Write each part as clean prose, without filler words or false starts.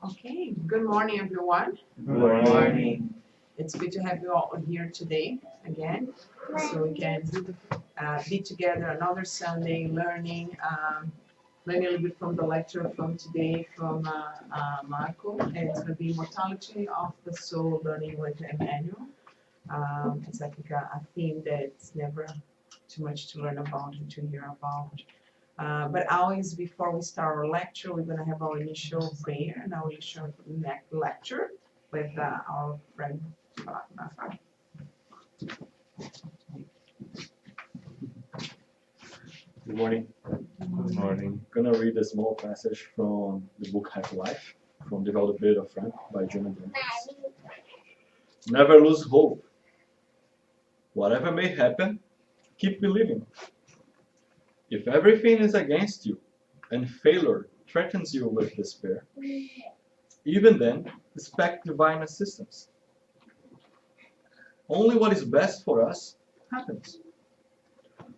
Okay, good morning, everyone. Good morning. It's good to have you all here today again, so we can be together another Sunday, learning a little bit from the lecture from today from Marco. And it's going to be Immortality of the Soul, learning with Emmanuel. It's like a theme that's never too much to learn about and to hear about. But always before we start our lecture, we're going to have our initial prayer and our initial lecture with our friend. Good morning. Good morning. I'm gonna read a small passage from the book Happy Life, from Develop a Bit of Friend by Jonathan Daniels. Never lose hope. Whatever may happen, keep believing. If everything is against you and failure threatens you with despair, even then, expect divine assistance. Only what is best for us happens.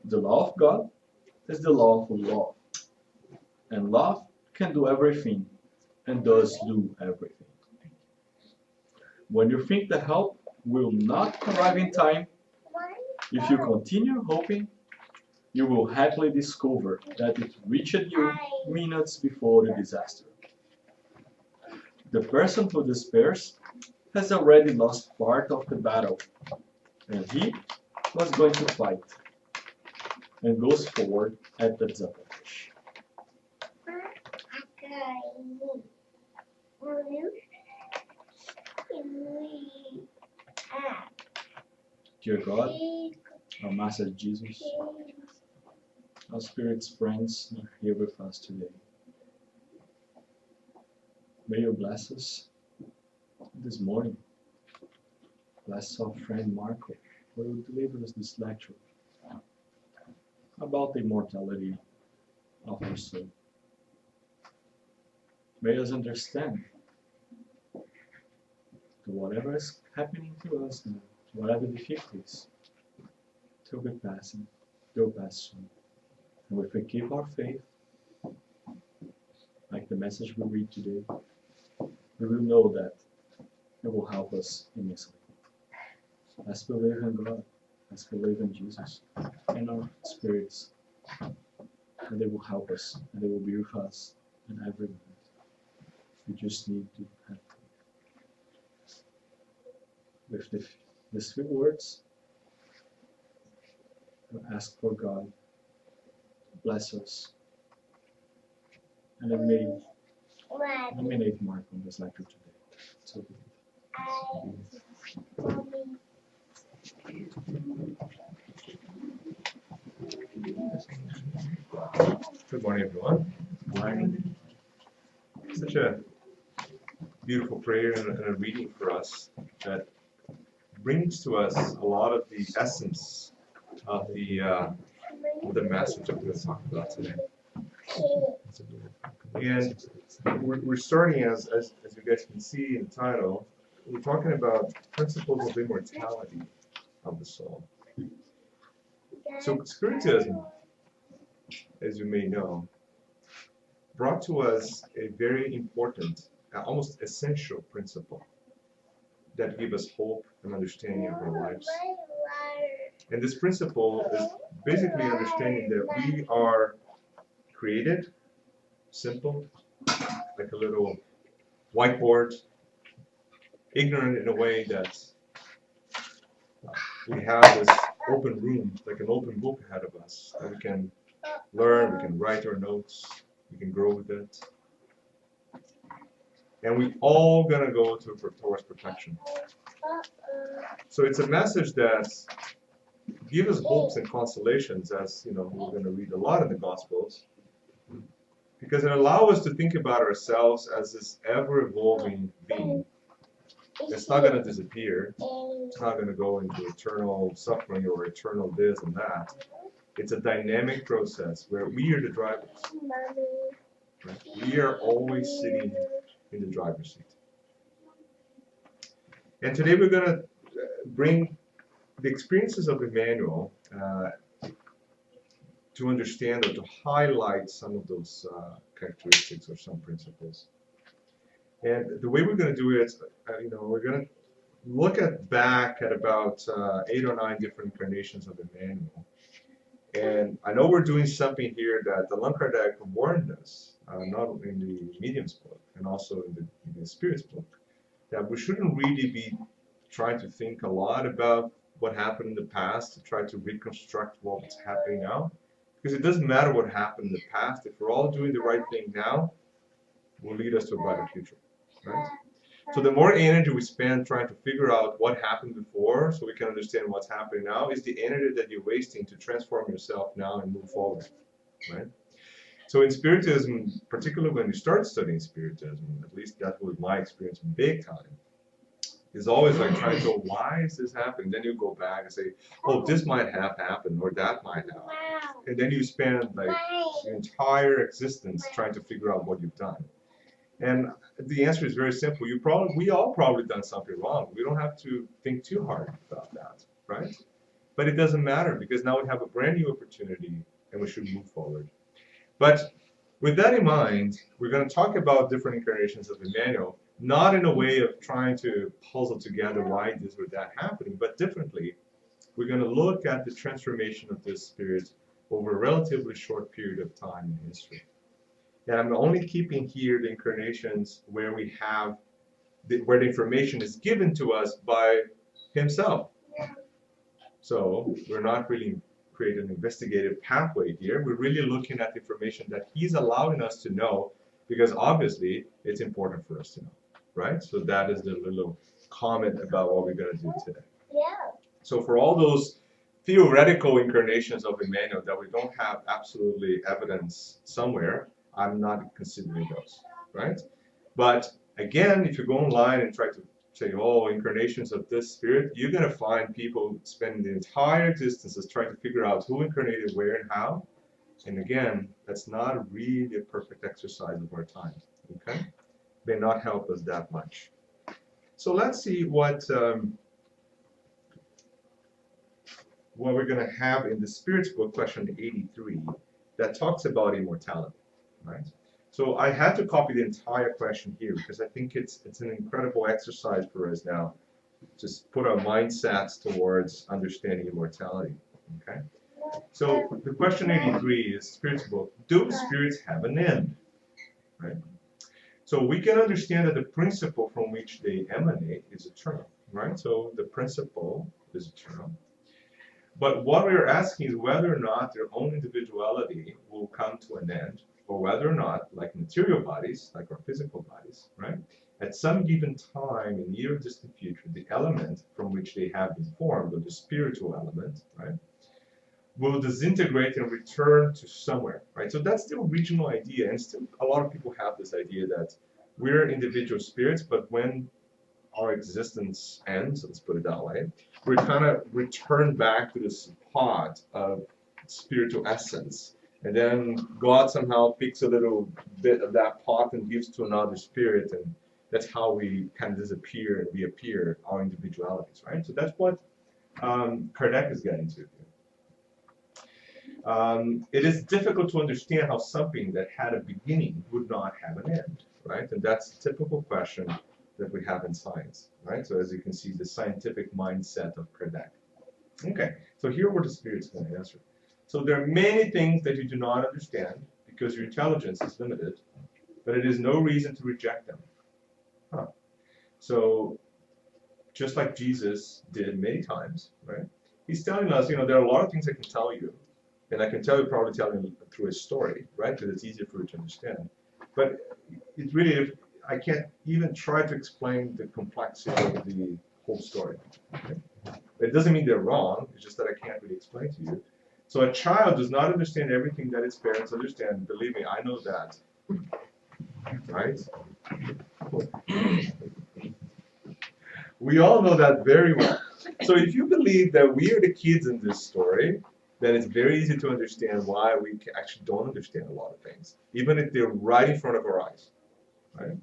The law of God is the law of love. And love can do everything and does do everything. When you think the help will not arrive in time, if you continue hoping, you will happily discover that it reached you minutes before the disaster. The person who despairs has already lost part of the battle, and he was going to fight, and goes forward at the disadvantage. Dear God, our Master Jesus, our Spirit's friends are here with us today. May you bless us this morning. Bless our friend Marco, who will deliver us this lecture about the immortality of our soul. May us understand that whatever is happening to us now, whatever difficulties, it will be passing, it will pass soon. And if we keep our faith, like the message we read today, we will know that it will help us immensely. Let's believe in God, let's believe in Jesus, and our spirits, and they will help us, and they will be with us in every moment. We just need to have faith. With these few words, I ask for God to bless us, and then may nominate Mark on this lecture today. So Good morning, everyone. Good morning. Such a beautiful prayer and a reading for us that brings to us a lot of the essence of the message that we're going to talk about today. And we're starting, as you guys can see in the title, we're talking about principles of immortality of the soul. So Spiritism, as you may know, brought to us a very important, almost essential principle that gives us hope and understanding of our lives. And this principle is basically understanding that we are created, simple, like a little whiteboard, ignorant in a way that we have this open room, like an open book ahead of us, that we can learn, we can write our notes, we can grow with it. And we all gonna go towards perfection. So it's a message that gives us hopes and consolations, as you know, we're gonna read a lot in the Gospels, because it allows us to think about ourselves as this ever-evolving being. It's not gonna disappear. It's not gonna go into eternal suffering or eternal this and that. It's a dynamic process where we are the drivers. Right? We are always sitting in the driver's seat. And today we're going to bring the experiences of Emmanuel to understand or to highlight some of those characteristics or some principles. And the way we're going to do it, we're going to look back at about 8 or 9 different incarnations of Emmanuel. And I know we're doing something here that Allan Kardec warned us, not only in the Medium's book and also in the Spirit's book, that we shouldn't really be trying to think a lot about what happened in the past to try to reconstruct what's happening now. Because it doesn't matter what happened in the past. If we're all doing the right thing now, it will lead us to a brighter future. Right? So the more energy we spend trying to figure out what happened before so we can understand what's happening now is the energy that you're wasting to transform yourself now and move forward. Right? So in Spiritism, particularly when you start studying Spiritism, at least that was my experience big time, is always like trying to, why is this happening? Then you go back and say, oh, this might have happened or that might have happened. And then you spend like your entire existence trying to figure out what you've done. And the answer is very simple. We all probably done something wrong. We don't have to think too hard about that, right? But it doesn't matter because now we have a brand new opportunity and we should move forward. But with that in mind, we're going to talk about different incarnations of Emmanuel, not in a way of trying to puzzle together why this or that happening, but differently. We're going to look at the transformation of this spirit over a relatively short period of time in history. And I'm only keeping here the incarnations where we have where the information is given to us by himself. So we're not really creating an investigative pathway here. We're really looking at the information that he's allowing us to know because obviously it's important for us to know, right? So that is the little comment about what we're going to do today. Yeah. So for all those theoretical incarnations of Emmanuel that we don't have absolutely evidence somewhere, I'm not considering those, right? But again, if you go online and try to say, oh, incarnations of this spirit, you're going to find people spending the entire existences trying to figure out who incarnated where and how. And again, that's not really a perfect exercise of our time, okay? May not help us that much. So let's see what we're going to have in the Spirit's book, question 83, that talks about immortality, right? So I had to copy the entire question here because I think it's an incredible exercise for us now. Just put our mindsets towards understanding immortality, okay? So the question 83 is Spirit's book, do spirits have an end, right? So we can understand that the principle from which they emanate is eternal, right? So the principle is eternal. But what we're asking is whether or not their own individuality will come to an end, or whether or not, like material bodies, like our physical bodies, right, at some given time in near distant future, the element from which they have been formed, or the spiritual element, right, will disintegrate and return to somewhere, right? So that's the original idea, and still a lot of people have this idea that we're individual spirits, but when our existence ends, let's put it that way, we kind of return back to this pot of spiritual essence. And then God somehow picks a little bit of that pot and gives to another spirit, and that's how we kind of disappear and reappear our individualities, right? So that's what Kardec is getting to. It is difficult to understand how something that had a beginning would not have an end, right? And that's a typical question that we have in science, right? So as you can see, the scientific mindset of Kardec. Okay, so here were the spirits going to answer. So there are many things that you do not understand because your intelligence is limited, but it is no reason to reject them. Huh. So just like Jesus did many times, right? He's telling us, there are a lot of things I can tell you, and I can probably tell you through a story, right? Because it's easier for you to understand. But it's really, I can't even try to explain the complexity of the whole story. Okay? It doesn't mean they're wrong, it's just that I can't really explain to you. So a child does not understand everything that its parents understand. Believe me, I know that. Right? We all know that very well. So if you believe that we are the kids in this story, then it's very easy to understand why we actually don't understand a lot of things, even if they're right in front of our eyes. Right?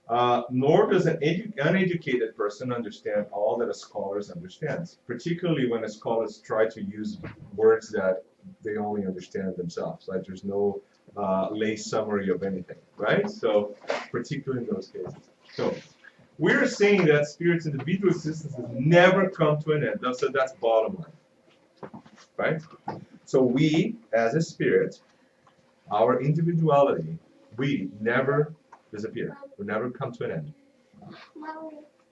Nor does an uneducated person understand all that a scholar understands, particularly when a scholar try to use words that they only understand themselves. Like there's no lay summary of anything, right? So, particularly in those cases. So, we're saying that spirit's individual existence has never come to an end. So that's bottom line, right? So we, as a spirit, our individuality, we never disappear. We never come to an end.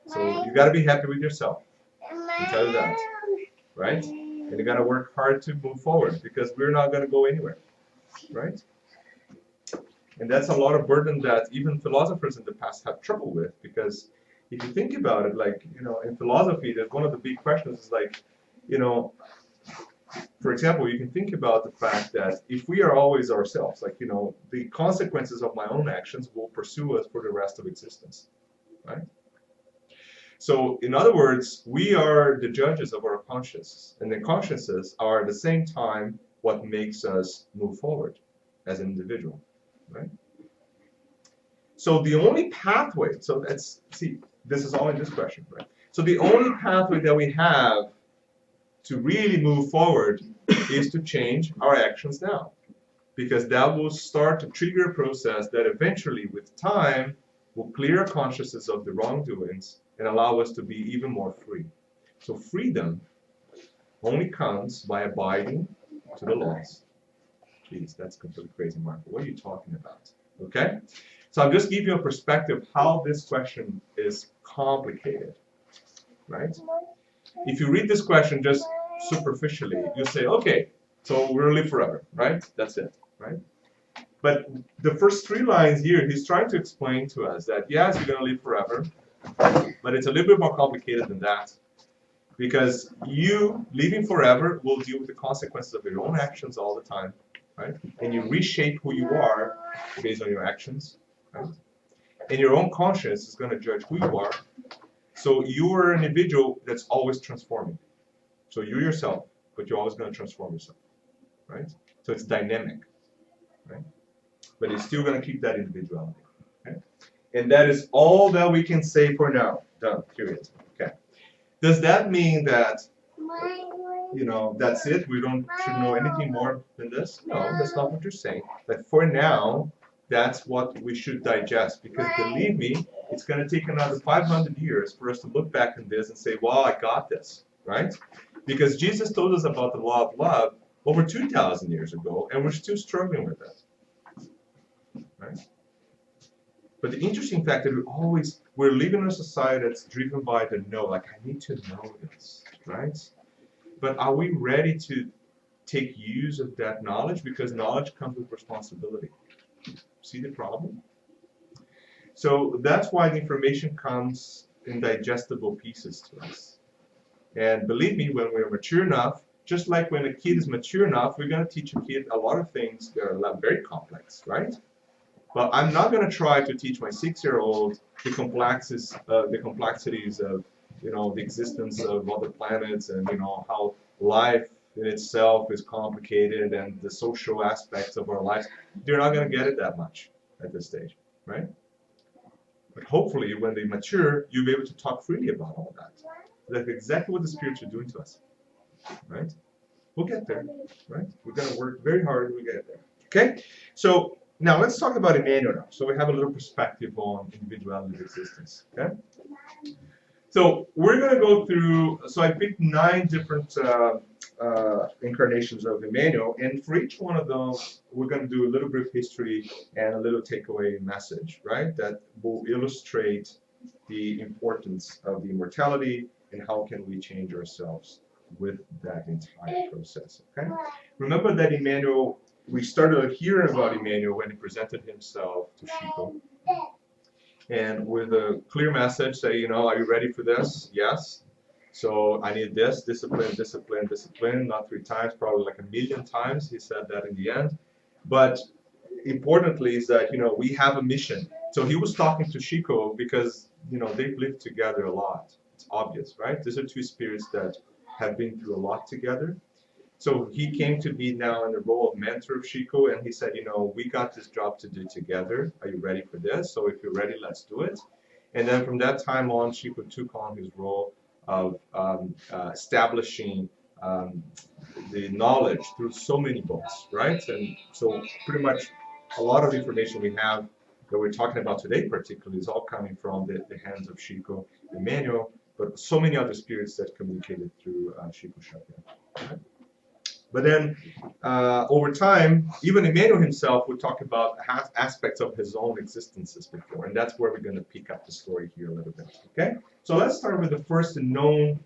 So you got to be happy with yourself. I tell you that, right? And you got to work hard to move forward because we're not going to go anywhere, right? And that's a lot of burden that even philosophers in the past had trouble with, because if you think about it, like, in philosophy, there's one of the big questions is like, for example, you can think about the fact that if we are always ourselves, like, the consequences of my own actions will pursue us for the rest of existence, right? So, in other words, we are the judges of our conscience, and the consciences are at the same time what makes us move forward as an individual, right? So the only pathway, so let's see, this is all in this question, right? So the only pathway that we have to really move forward is to change our actions now, because that will start to trigger a process that eventually, with time, will clear our consciousness of the wrongdoings and allow us to be even more free. So freedom only comes by abiding to the laws. Jeez, that's completely crazy, Marco. What are you talking about? Okay? So I'm just giving you a perspective how this question is complicated, right? If you read this question just superficially, you say, okay, so we'll live forever, right? That's it, right? But the first 3 lines here, he's trying to explain to us that, yes, you're going to live forever, but it's a little bit more complicated than that. Because you living forever will deal with the consequences of your own actions all the time, right? And you reshape who you are based on your actions, right? And your own conscience is going to judge who you are. So you are an individual that's always transforming. So you're yourself, but you're always going to transform yourself, right? So it's dynamic, right? But it's still going to keep that individuality, okay? And that is all that we can say for now. Done, period. Okay. Does that mean that, that's it? We should know anything more than this? No, that's not what you're saying. But for now, that's what we should digest. Because believe me, it's going to take another 500 years for us to look back on this and say, wow, I got this, right? Because Jesus told us about the law of love over 2,000 years ago, and we're still struggling with it, right? But the interesting fact that we're living in a society that's driven by the know, like I need to know this, right? But are we ready to take use of that knowledge? Because knowledge comes with responsibility. See the problem? So that's why the information comes in digestible pieces to us. And believe me, when we're mature enough, just like when a kid is mature enough, we're going to teach a kid a lot of things that are very complex, right? But I'm not going to try to teach my 6-year-old the complexities of, the existence of other planets and, how life in itself is complicated and the social aspects of our lives. They're not going to get it that much at this stage, right? But hopefully, when they mature, you'll be able to talk freely about all that. That's exactly what the spirits are doing to us, right? We'll get there, right? We're going to work very hard to get there, okay? So now let's talk about Emmanuel now. So we have a little perspective on individuality of existence, okay? So we're going to go through, so I picked 9 different incarnations of Emmanuel, and for each one of those, we're going to do a little bit of history and a little takeaway message, right? That will illustrate the importance of the immortality and how can we change ourselves with that entire process, okay? Remember that Emmanuel, we started hearing about Emmanuel when he presented himself to Chico. And with a clear message, say, are you ready for this? Yes. So I need this, discipline, discipline, discipline, not 3 times, probably like 1,000,000 times. He said that in the end. But importantly is that, we have a mission. So he was talking to Chico because, they've lived together a lot. It's obvious, right? These are 2 spirits that have been through a lot together. So he came to be now in the role of mentor of Chico, and he said, we got this job to do together. Are you ready for this? So if you're ready, let's do it. And then from that time on, Chico took on his role of establishing the knowledge through so many books, right? And so pretty much a lot of the information we have that we're talking about today particularly is all coming from the hands of Chico, Emmanuel, but so many other spirits that communicated through Chico Xavier. Right? But then over time, even Emmanuel himself would talk about aspects of his own existences before, and that's where we're going to pick up the story here a little bit. Okay, so let's start with the first known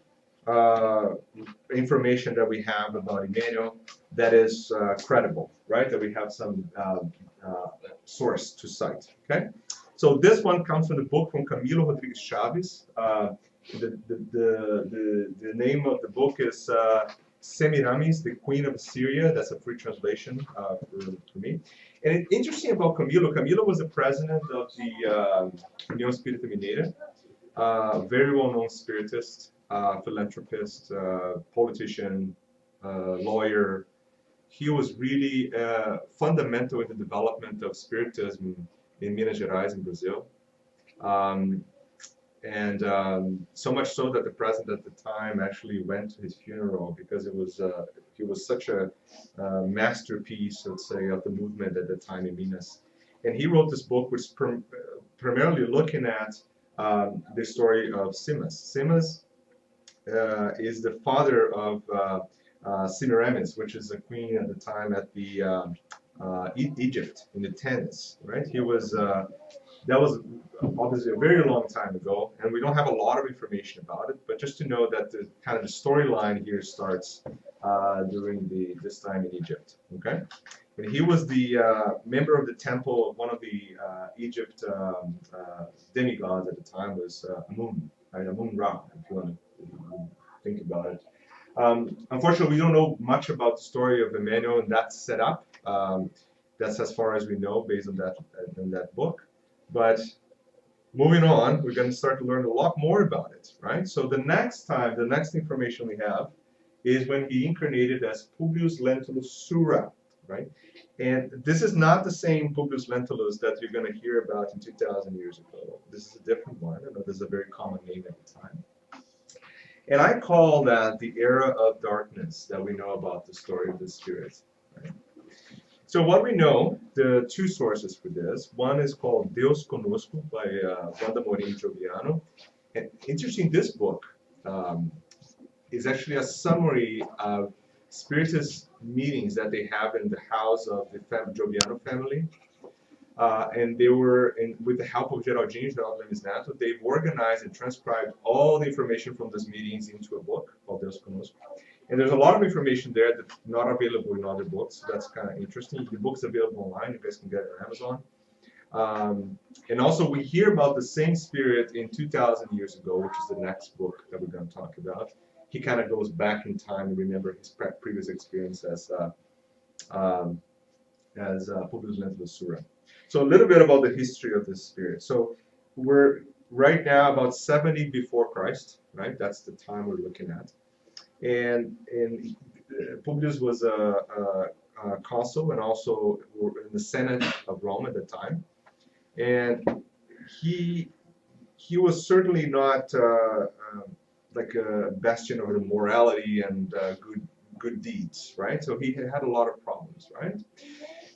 information that we have about Emmanuel that is credible, right? That we have some source to cite. Okay, so this one comes from the book from Camilo Rodrigues Chaves. The name of the book is Semiramis, the Queen of Assyria. That's a free translation for me. And it's interesting about Camilo. Camilo was the president of the União Espírita Mineira, very well-known spiritist, philanthropist, politician, lawyer. He was really fundamental in the development of spiritism in Minas Gerais in Brazil. And so much so that the president at the time actually went to his funeral because he was such a masterpiece, let's say, of the movement at the time in Minas. And he wrote this book, which is primarily looking at the story of Simas. Simas is the father of Semiramis, which is a queen at the time at the Egypt in the Tens, right? He was that was obviously a very long time ago, and we don't have a lot of information about it, but just to know that the kind of the storyline here starts during this time in Egypt, okay? And he was the member of the temple of one of the Egypt demigods at the time was Amun, right? Amun-Ra, if you want to think about it. Unfortunately, we don't know much about the story of Emmanuel and that setup. That's as far as we know based on that book. But moving on, we're going to start to learn a lot more about it, right? So the next information we have is when he incarnated as Publius Lentulus Sura, right? And this is not the same Publius Lentulus that you're going to hear about in 2,000 years ago. This is a different one. I know this is a very common name at the time. And I call that the era of darkness that we know about the story of the Spirit, right? So what we know, the two sources for this, one is called Deus Conosco by Wanda Morim Joviano. And interesting, this book is actually a summary of Spiritist meetings that they have in the house of the Joviano family. And they were, with the help of Geraldinho Lemes Neto, they've organized and transcribed all the information from those meetings into a book called Deus Conosco. And there's a lot of information there that's not available in other books. So that's kind of interesting. The book's available online. You guys can get it on Amazon. And also, we hear about the same spirit in 2,000 years ago, which is the next book that we're going to talk about. He kind of goes back in time and remember his previous experience as Publius Lentulus Sura. So a little bit about the history of this spirit. So we're right now about 70 before Christ, right? That's the time we're looking at. And Publius was a consul and also in the Senate of Rome at the time. And he was certainly not like a bastion of morality and good deeds, right? So he had a lot of problems, right?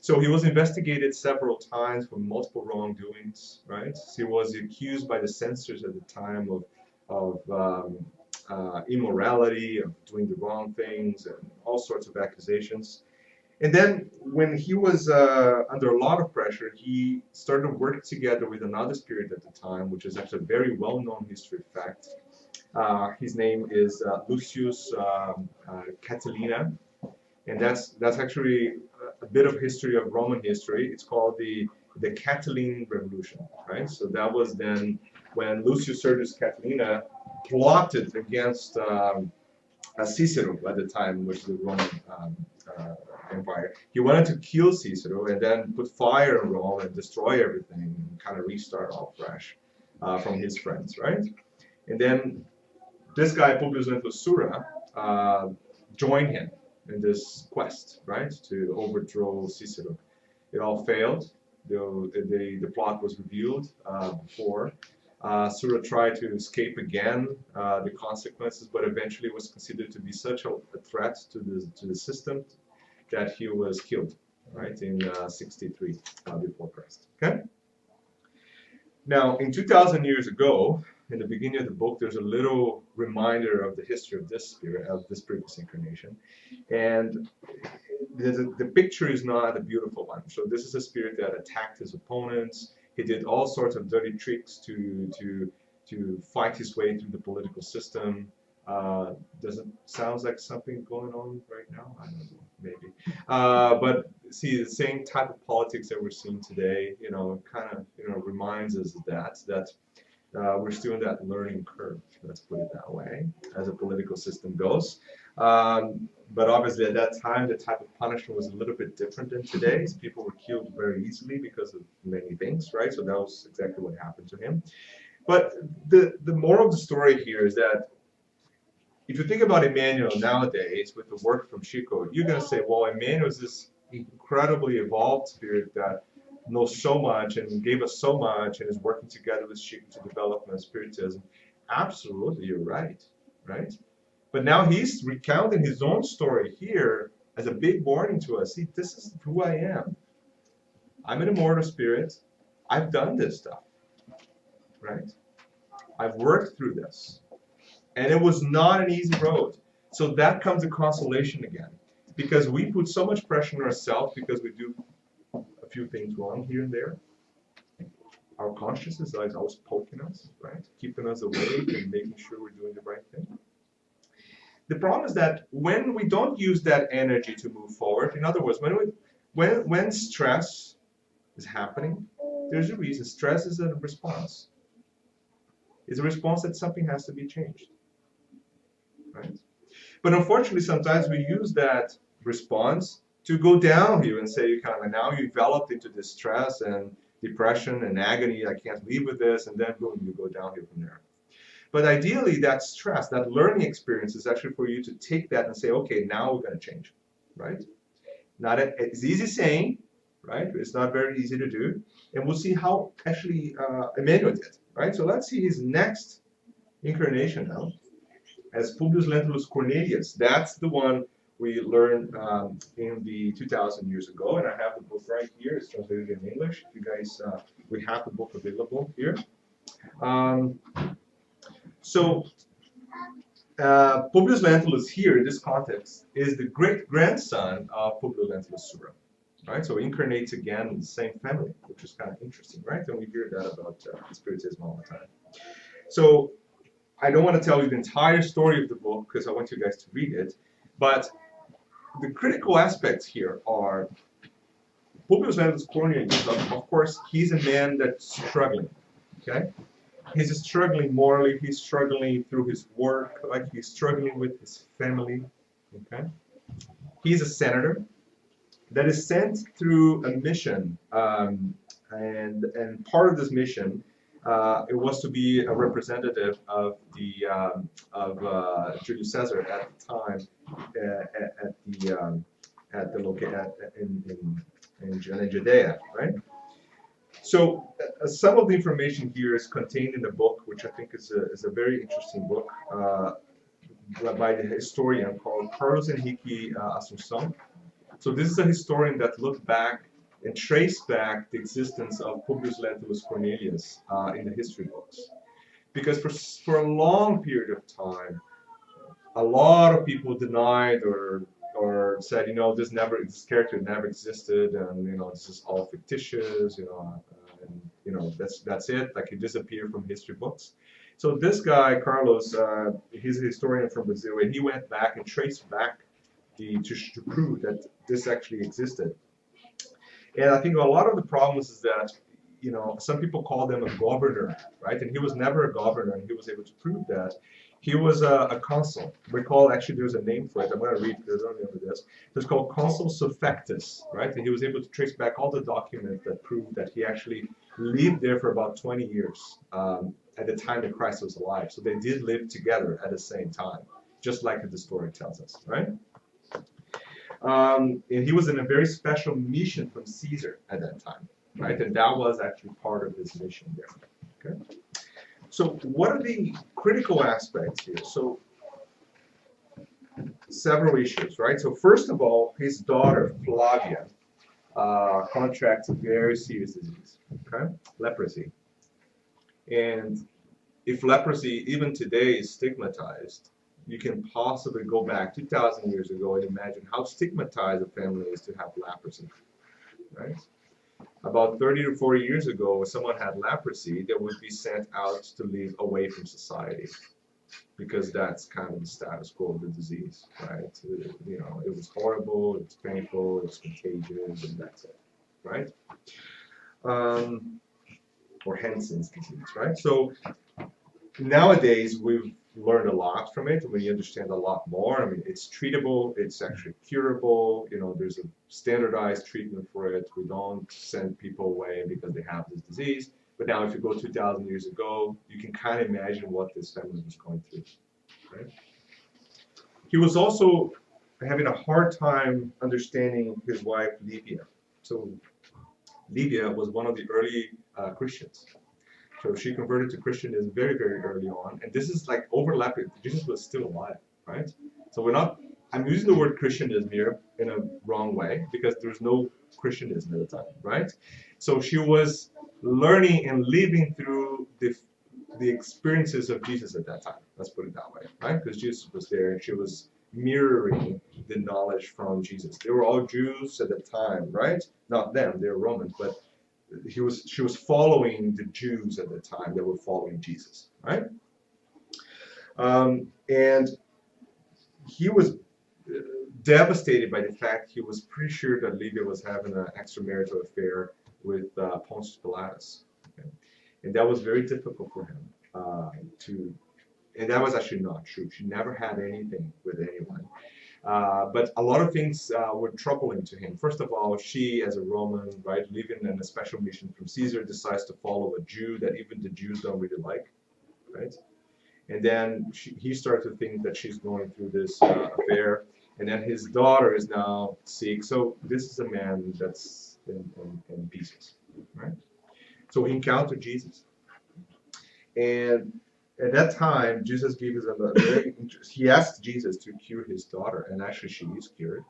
So he was investigated several times for multiple wrongdoings, right? He was accused by the censors at the time of immorality, of doing the wrong things, and all sorts of accusations. And then when he was under a lot of pressure, he started to work together with another spirit at the time, which is actually a very well-known history fact. His name is Lucius Catilina, and that's actually a bit of history of Roman history. It's called the Catiline Revolution, right? So that was then when Lucius Sergius Catilina plotted against Cicero at the time, which is the Roman Empire. He wanted to kill Cicero and then put fire in Rome and destroy everything and kind of restart all fresh from his friends, right? And then this guy, Publius Lentulus Sura, joined him, in this quest, right, to overthrow Cicero. It all failed. The plot was revealed before. Sulla tried to escape again the consequences, but eventually was considered to be such a threat to the system that he was killed, right, in 63 before Christ. Okay. Now, in 2,000 years ago, in the beginning of the book, there's a little reminder of the history of this spirit, of this previous incarnation, and the picture is not a beautiful one. So this is a spirit that attacked his opponents. He did all sorts of dirty tricks to fight his way through the political system. Does it sound like something going on right now? I don't know, maybe. But see, the same type of politics that we're seeing today, kind of, reminds us that we're still in that learning curve. Let's put it that way, as a political system goes. But obviously, at that time, the type of punishment was a little bit different than today's. People were killed very easily because of many things, right? So that was exactly what happened to him. But the moral of the story here is that if you think about Emmanuel nowadays with the work from Chico, you're going to say, well, Emmanuel is this incredibly evolved spirit that knows so much and gave us so much and is working together with Chico to develop Spiritism. Absolutely, you're right, right? But now he's recounting his own story here as a big warning to us. See, this is who I am. I'm an immortal spirit. I've done this stuff, right? I've worked through this. And it was not an easy road. So that comes to consolation again. Because we put so much pressure on ourselves because we do a few things wrong here and there. Our consciousness is always poking us, right? Keeping us awake and making sure we're doing the right thing. The problem is that when we don't use that energy to move forward, in other words, when stress is happening, there's a reason. Stress is a response. It's a response that something has to be changed. Right? But unfortunately, sometimes we use that response to go down here and say, kind of, now you developed into this stress and depression and agony, I can't live with this, and then boom, you go down here from there. But ideally, that stress, that learning experience is actually for you to take that and say, okay, now we're going to change, right? It's easy saying, right? It's not very easy to do. And we'll see how actually Emmanuel did, right? So let's see his next incarnation now as Publius Lentulus Cornelius. That's the one we learned in the 2,000 years ago. And I have the book right here. It's translated in English. You guys, we have the book available here. So Publius Lentulus here, in this context, is the great-grandson of Publius Lentulus Sura, right? So incarnates again in the same family, which is kind of interesting, right? And we hear that about Spiritism all the time. So I don't want to tell you the entire story of the book because I want you guys to read it, but the critical aspects here are Publius Lentulus Cornelius, of course, he's a man that's struggling, okay? He's struggling morally, he's struggling through his work, like he's struggling with his family, okay? He's a senator that is sent through a mission, and part of this mission, it was to be a representative of Julius Caesar at the time in Judea, right? So some of the information here is contained in the book, which I think is a very interesting book by the historian called Carlos Henrique Assunção. So this is a historian that looked back and traced back the existence of Publius Lentulus Cornelius in the history books. Because for a long period of time, a lot of people denied or said, this character never existed, and this is all fictitious, and that's it. Like, he disappeared from history books. So this guy Carlos, he's a historian from Brazil, and he went back and traced back to prove that this actually existed. And I think a lot of the problems is that some people call them a governor, right? And he was never a governor, and he was able to prove that. He was a consul. Actually, there's a name for it. I'm going to read because I don't remember this. It's called consul suffectus, right? And he was able to trace back all the documents that proved that he actually lived there for about 20 years at the time that Christ was alive. So they did live together at the same time, just like the story tells us, right? And he was in a very special mission from Caesar at that time, right? And that was actually part of his mission there. Okay. So what are the critical aspects here? So several issues, right? So first of all, his daughter Flavia contracts a very serious disease, okay, leprosy. And if leprosy even today is stigmatized, you can possibly go back 2,000 years ago and imagine how stigmatized a family is to have leprosy, right? About 30 to 40 years ago, when someone had leprosy, they would be sent out to live away from society because that's kind of the status quo of the disease, right? You know, it was horrible, it's painful, it's contagious, and that's it, right? Or Hansen's disease, right? So nowadays we've learned a lot from it. We understand a lot more. I mean, it's treatable, it's actually curable. You know, there's a standardized treatment for it. We don't send people away because they have this disease. But now, if you go 2,000 years ago, you can kind of imagine what this family was going through. Right? He was also having a hard time understanding his wife Livia. So Livia was one of the early Christians. So she converted to Christianism very, very early on. And this is like overlapping. Jesus was still alive, right? So we're not, I'm using the word Christianism here in a wrong way because there's no Christianism at the time, right? So she was learning and living through the experiences of Jesus at that time. Let's put it that way, right? Because Jesus was there and she was mirroring the knowledge from Jesus. They were all Jews at the time, right? Not them, they were Romans, but she was following the Jews at the time that were following Jesus, right? And he was devastated by the fact he was pretty sure that Livia was having an extramarital affair with Pontius Pilatus, okay? And that was very difficult for him and that was actually not true. She never had anything with anyone. But a lot of things were troubling to him. First of all, she, as a Roman, right, living in a special mission from Caesar, decides to follow a Jew that even the Jews don't really like, right? And then he starts to think that she's going through this affair, and then his daughter is now sick. So this is a man that's in pieces, right? So he encountered Jesus, and at that time, Jesus gave us he asked Jesus to cure his daughter, and actually she is cured.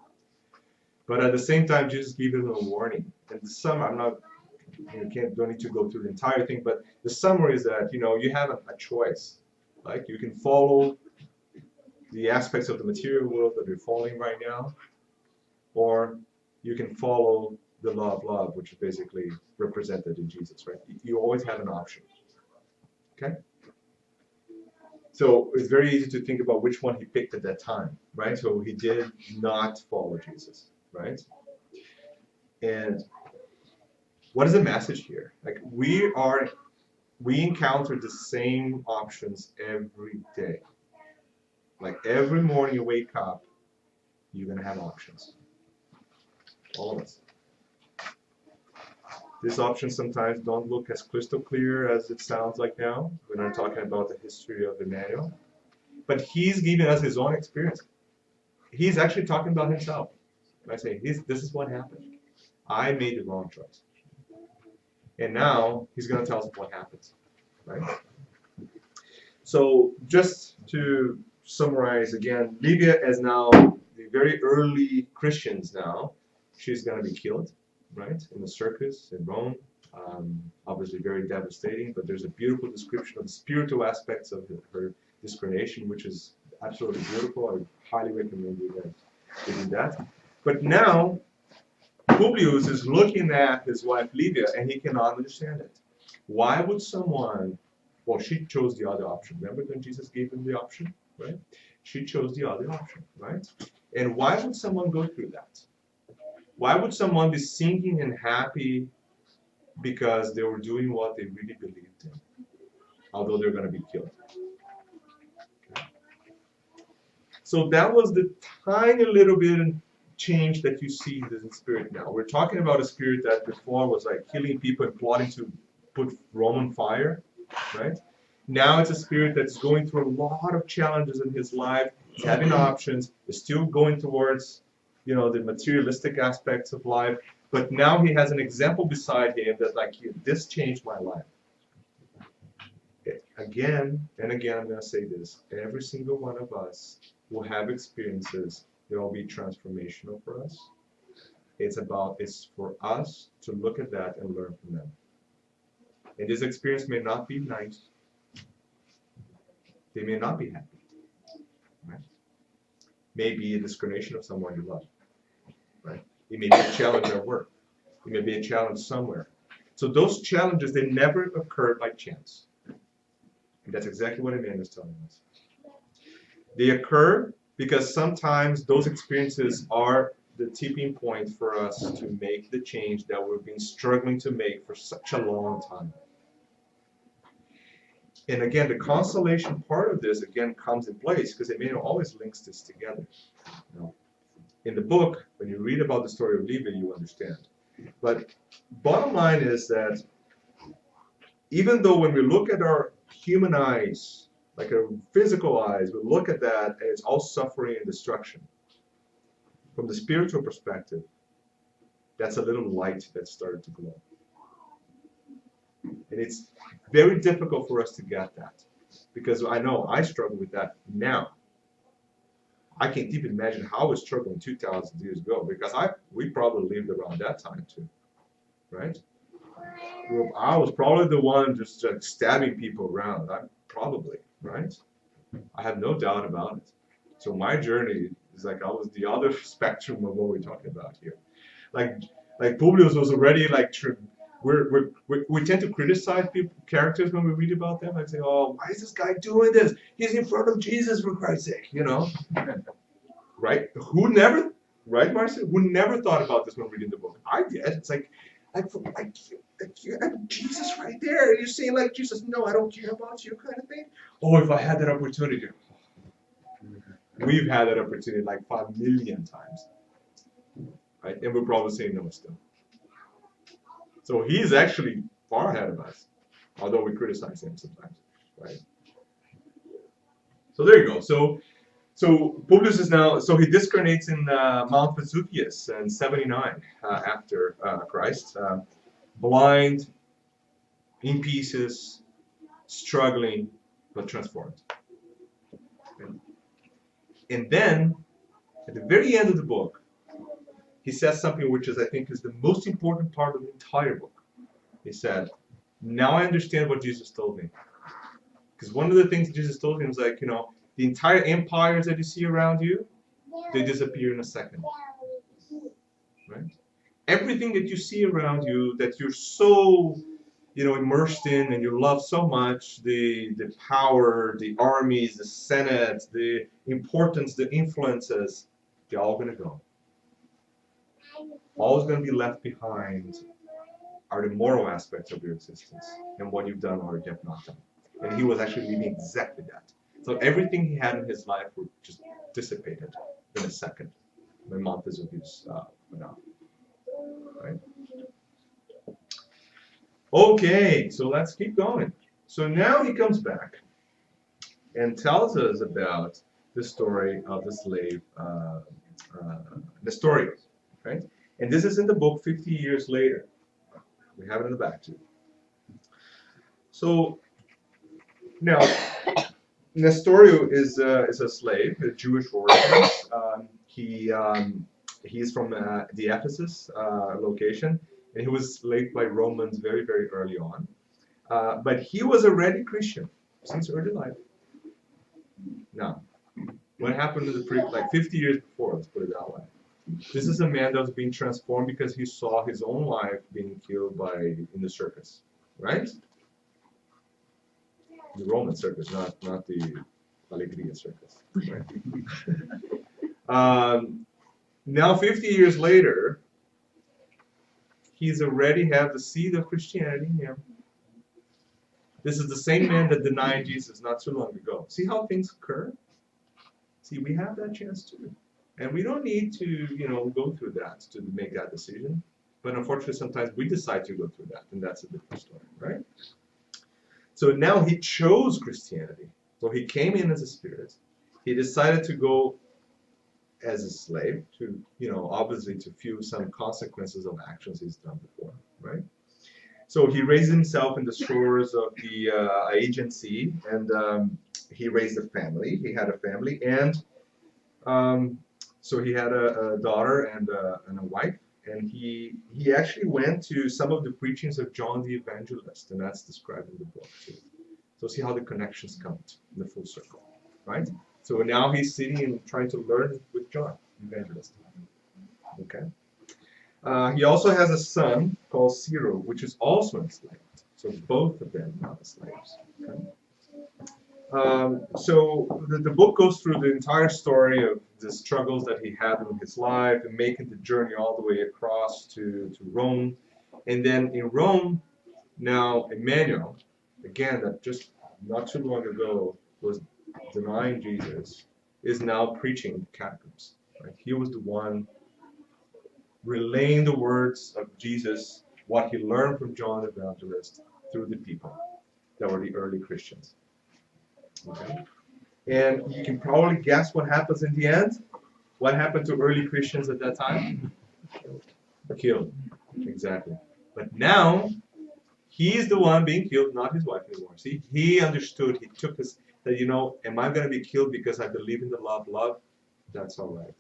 But at the same time, Jesus gave him a warning. And the summary, don't need to go through the entire thing, but the summary is that, you have a choice. Like, you can follow the aspects of the material world that you're following right now, or you can follow the law of love, which is basically represented in Jesus, right? You always have an option. Okay? So it's very easy to think about which one he picked at that time, right? So he did not follow Jesus, right? And what is the message here? Like, we encounter the same options every day. Like, every morning you wake up, you're gonna have options. All of us. These options sometimes don't look as crystal clear as it sounds like now. We're not talking about the history of Emmanuel. But he's giving us his own experience. He's actually talking about himself. I say, this is what happened. I made the wrong choice. And now he's going to tell us what happens. Right? So just to summarize again, Livia is now the very early Christians now. She's going to be killed, right, in the circus in Rome. Obviously very devastating, but there's a beautiful description of the spiritual aspects of her discarnation, which is absolutely beautiful. I would highly recommend you guys reading that. But now, Publius is looking at his wife Livia, and he cannot understand it. Why would someone, well, she chose the other option. Remember when Jesus gave him the option, right? She chose the other option, right? And why would someone go through that? Why would someone be singing and happy because they were doing what they really believed in, although they're going to be killed? Okay. So that was the tiny little bit of change that you see in the spirit now. We're talking about a spirit that before was like killing people and plotting to put Rome on fire, right? Now it's a spirit that's going through a lot of challenges in his life. He's having options. He's still going towards the materialistic aspects of life, but now he has an example beside him that like, this changed my life. Again and again, I'm going to say this. Every single one of us will have experiences that will be transformational for us. It's for us to look at that and learn from them. And this experience may not be nice. They may not be happy. Right? Maybe a discrimination of someone you love. Right? It may be a challenge at work. It may be a challenge somewhere. So those challenges, they never occur by chance. And that's exactly what Emmanuel is telling us. They occur because sometimes those experiences are the tipping point for us to make the change that we've been struggling to make for such a long time. And again, the consolation part of this, again, comes in place because Emmanuel always links this together. In the book, when you read about the story of Levi, you understand. But bottom line is that even though when we look at our human eyes, like our physical eyes, we look at that and it's all suffering and destruction. From the spiritual perspective, that's a little light that started to glow. And it's very difficult for us to get that. Because I know I struggle with that now. I can't even imagine how I was struggling 2,000 years ago, because we probably lived around that time too. Right? I was probably the one just stabbing people around. Probably, right? I have no doubt about it. So my journey is like I was the other spectrum of what we're talking about here. Like Publius was already like we tend to criticize characters when we read about them. Like say, oh, why is this guy doing this? He's in front of Jesus, for Christ's sake, Right? Right, Marcia? Who never thought about this when reading the book? I did. It's like Jesus right there. And you're saying like Jesus, no, I don't care about you kind of thing. Oh, if I had that opportunity. We've had that opportunity like 5 million times. Right? And we're probably saying no still. So he's actually far ahead of us, although we criticize him sometimes. Right? So there you go. So Publius is now, so he discarnates in Mount Vesuvius in 79 after Christ. Blind, in pieces, struggling, but transformed. And then, at the very end of the book, he says something which I think is the most important part of the entire book. He said, now I understand what Jesus told me. Because one of the things Jesus told him was like, the entire empires that you see around you, they disappear in a second. Right? Everything that you see around you that you're so, immersed in and you love so much, the power, the armies, the senate, the importance, the influences, they're all going to go. All is going to be left behind are the moral aspects of your existence and what you've done or you have not done. And he was actually leaving exactly that. So everything he had in his life were just dissipated in a second when Mount Vesuvius went out. Right? Okay, so let's keep going. So now he comes back and tells us about the story of the slave Nestorius. Right? And this is in the book 50 years later. We have it in the back too. So now, Nestorius is a slave, a Jewish origin. He's from the Ephesus location, and he was enslaved by Romans very, very early on. But he was already Christian since early life. Now, what happened in the 50 years before? Let's put it that way. This is a man that was being transformed because he saw his own life being killed in the circus, right? The Roman circus, not the Alegria circus. Right? Now, 50 years later, he's already have the seed of Christianity in him. This is the same man that denied Jesus not too long ago. See how things occur? See, we have that chance too. And we don't need to, go through that to make that decision. But unfortunately, sometimes we decide to go through that, and that's a different story, right? So now he chose Christianity. So he came in as a spirit. He decided to go as a slave to, obviously to feel some consequences of actions he's done before, right? So he raised himself in the shores of the Aegean Sea, and he raised a family. He had a family, and so he had a daughter and a wife, and he actually went to some of the preachings of John the Evangelist, and that's described in the book too. So see how the connections come in the full circle, right? So now he's sitting and trying to learn with John the Evangelist. Okay. He also has a son called Cyril, which is also enslaved. So both of them are slaves. Okay? So the book goes through the entire story of the struggles that he had in his life and making the journey all the way across to Rome. And then in Rome, now Emmanuel, again, that just not too long ago was denying Jesus, is now preaching the catacombs. Right? He was the one relaying the words of Jesus, what he learned from John the Evangelist, through the people that were the early Christians. Okay? And you can probably guess what happens in the end. What happened to early Christians at that time? Killed. Exactly. But now, he's the one being killed, not his wife anymore. See, he understood, he took his, that, am I going to be killed because I believe in the law of love? That's all right.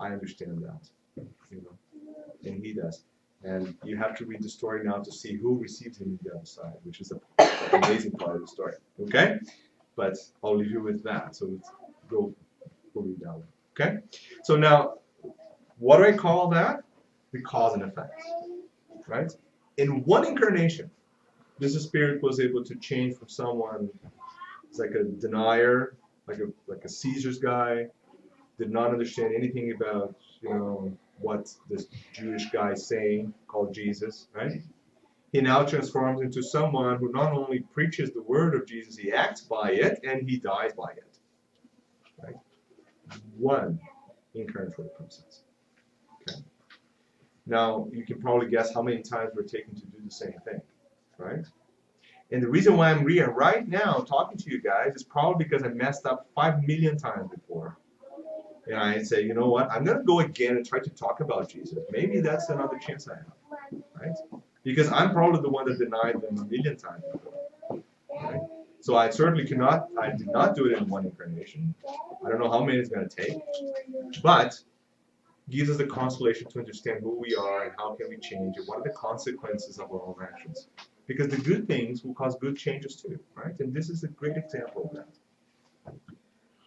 I understand that. And he does. And you have to read the story now to see who received him on the other side, which is the amazing part of the story. Okay? But I'll leave you with that. So let's go read that one. Okay? So now, what do I call that? The cause and effect. Right? In one incarnation, this spirit was able to change from someone who's like a denier, like a Caesar's guy, did not understand anything about, what this Jewish guy is saying, called Jesus, right? He now transforms into someone who not only preaches the word of Jesus, he acts by it, and he dies by it. Right? One incarnatory process. Okay. Now, you can probably guess how many times we're taken to do the same thing, right? And the reason why I'm right now talking to you guys is probably because I messed up 5 million times before. And I say, you know what, I'm going to go again and try to talk about Jesus. Maybe that's another chance I have, right? Because I'm probably the one that denied them 1 million times before, right? So I certainly did not do it in one incarnation. I don't know how many it's going to take, but gives us the consolation to understand who we are and how can we change and what are the consequences of our own actions. Because the good things will cause good changes too, right? And this is a great example of that.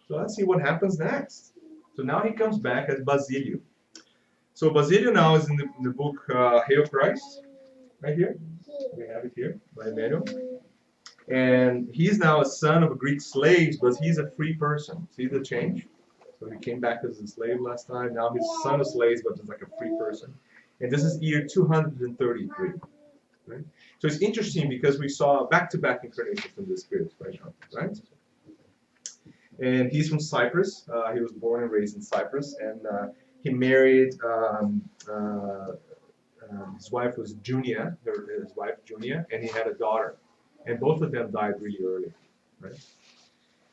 So let's see what happens next. So now he comes back as Basilio. So Basilio now is in the book Hail Christ, right here. We have it here by Emmanuel. And he's now a son of a Greek slave, but he's a free person. See the change? So he came back as a slave last time. Now he's a son of slaves, but he's like a free person. And this is year 233. Right? So it's interesting because we saw back-to-back incarnations from the Spirit, right? And he's from Cyprus. He was born and raised in Cyprus, and he married. His wife was Junia, and he had a daughter, and both of them died really early, right?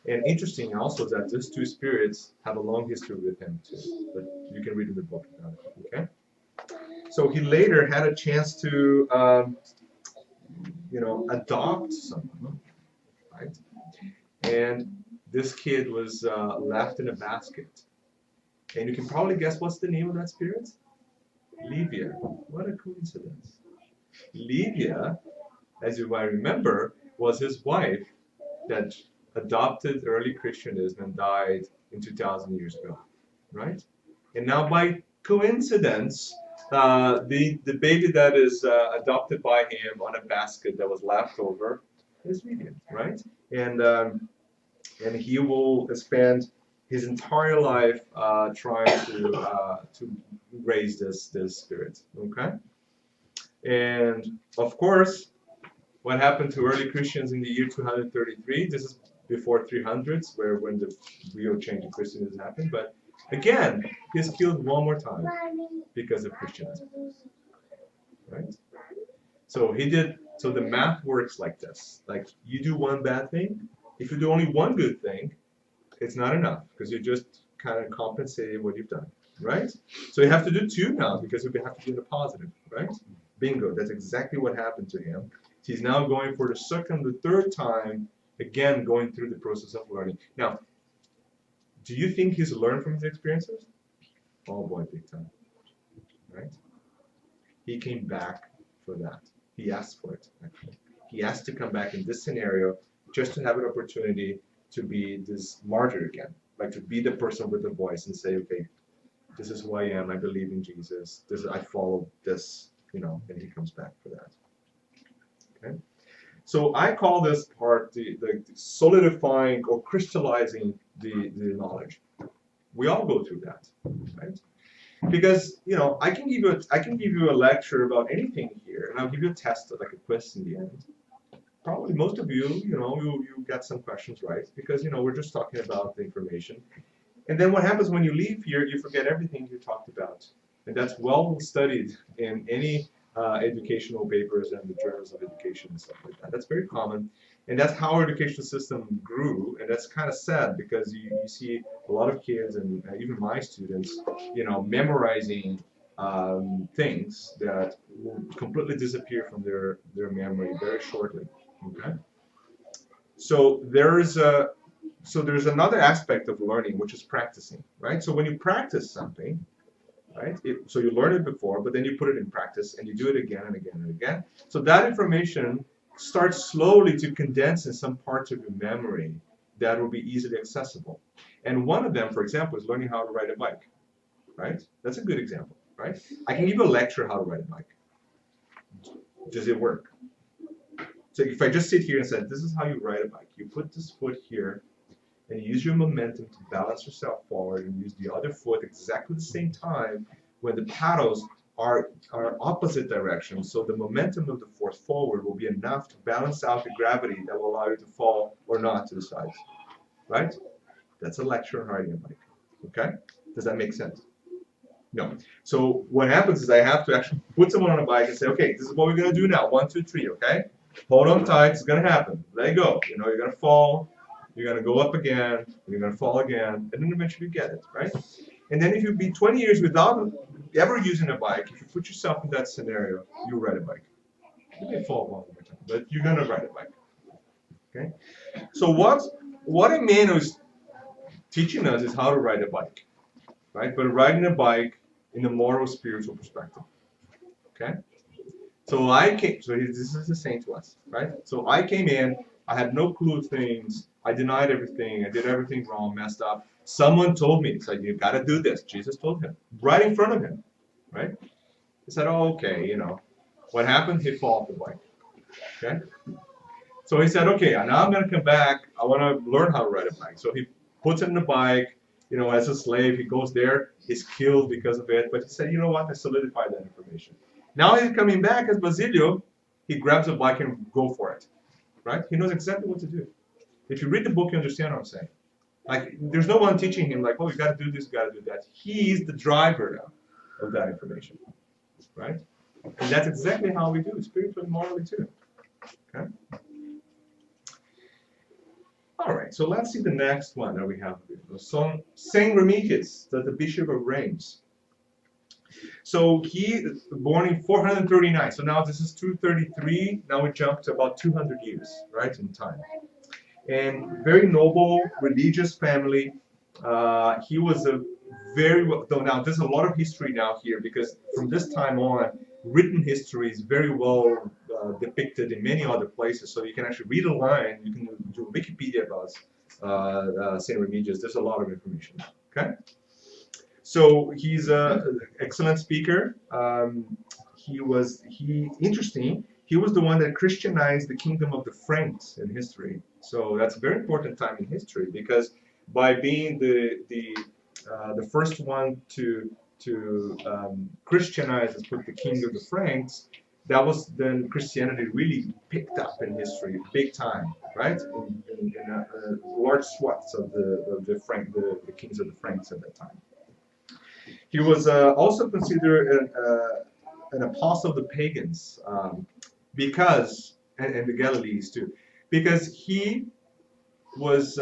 And interesting also is that these two spirits have a long history with him too, but you can read in the book about it. Okay. So he later had a chance to, adopt someone, right? And this kid was left in a basket. And you can probably guess what's the name of that spirit? Livia. What a coincidence. Livia, as you might remember, was his wife that adopted early Christianism and died in 2,000 years ago, right? And now by coincidence, the baby that is adopted by him on a basket that was left over is Livia, right? And he will spend his entire life trying to raise this spirit. Okay, and of course, what happened to early Christians in the year 233? This is before 300s, when the real change in Christianism happened. But again, he's killed one more time because of Christianism. Right? So he did. So the math works like this: like you do one bad thing. If you do only one good thing, it's not enough because you're just kind of compensate what you've done, right? So you have to do 2 now because you have to do the positive, right? Bingo, that's exactly what happened to him. He's now going for the second, the third time, again going through the process of learning. Now, do you think he's learned from his experiences? Oh boy, big time, right? He came back for that. He asked for it, actually. He asked to come back in this scenario just to have an opportunity to be this martyr again, like to be the person with the voice and say, okay, this is who I am. I believe in Jesus. I follow this, and he comes back for that. Okay. So I call this part the solidifying or crystallizing the knowledge. We all go through that, right? Because I can give you a lecture about anything here, and I'll give you a test, like a quiz in the end. Probably most of you, you got some questions right because we're just talking about the information. And then what happens when you leave here? You forget everything you talked about, and that's well studied in any educational papers and the journals of education and stuff like that. That's very common, and that's how our education system grew. And that's kind of sad because you see a lot of kids and even my students, memorizing things that will completely disappear from their memory very shortly. Okay, so there's another aspect of learning, which is practicing, right? So when you practice something, right? So you learn it before, but then you put it in practice and you do it again and again and again. So that information starts slowly to condense in some parts of your memory that will be easily accessible. And one of them, for example, is learning how to ride a bike, right? That's a good example, right? I can give you a lecture how to ride a bike. Does it work? So if I just sit here and say, this is how you ride a bike. You put this foot here, and you use your momentum to balance yourself forward and use the other foot exactly the same time when the paddles are opposite directions. So the momentum of the force forward will be enough to balance out the gravity that will allow you to fall or not to the sides, right? That's a lecture on riding a bike, okay? Does that make sense? No. So what happens is I have to actually put someone on a bike and say, okay, this is what we're going to do now. 1, 2, 3, okay? Hold on tight. It's going to happen. Let go. You're going to fall. You're going to go up again. You're going to fall again. And then eventually you get it, right? And then if you be 20 years without ever using a bike, if you put yourself in that scenario, you'll ride a bike. You may fall one more time, but you're going to ride a bike. Okay? So what Emmanuel is teaching us is how to ride a bike, right? But riding a bike in a moral, spiritual perspective. Okay? So this is the same to us, right? So I came in, I had no clue of things, I denied everything, I did everything wrong, messed up. Someone told me, said, you got to do this. Jesus told him, right in front of him, right? He said, oh, okay, What happened? He'd fall off the bike, okay? So he said, okay, now I'm going to come back. I want to learn how to ride a bike. So he puts it in the bike, as a slave. He goes there. He's killed because of it. But he said, you know what? I solidified that information. Now he's coming back as Basilio. He grabs a bike and go for it, right? He knows exactly what to do. If you read the book, you understand what I'm saying. Like, there's no one teaching him, like, oh, you got to do this, you got to do that. He's the driver now of that information, right? And that's exactly how we do it, spiritually and morally too. Okay? All right, so let's see the next one that we have here. So, Saint Remigius, the Bishop of Reims. So he was born in 439. So now this is 233. Now we jump to about 200 years, right, in time. And very noble, religious family. He was a very well. Though now there's a lot of history now here because from this time on, written history is very well depicted in many other places. So you can actually read a line. You can do Wikipedia about Saint Remigius. There's a lot of information. Okay. So he's an excellent speaker. Interesting. He was the one that Christianized the kingdom of the Franks in history. So that's a very important time in history because by being the first one to Christianize, let's put the king of the Franks, that was then Christianity really picked up in history big time, right? In large swaths of the kings of the Franks at that time. He was also considered an apostle of the pagans because, and the Galilees too, because he was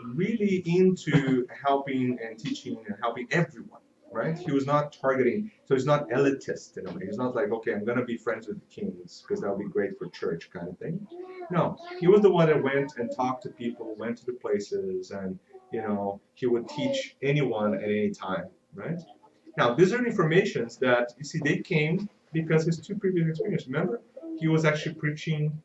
really into helping and teaching and helping everyone, right? He was not targeting, so he's not elitist in a way. He's not like, okay, I'm going to be friends with the kings because that'll be great for church kind of thing. No, he was the one that went and talked to people, went to the places, and he would teach anyone at any time, right? Now, these are informations that, you see, they came because his two previous experiences. Remember, he was actually preaching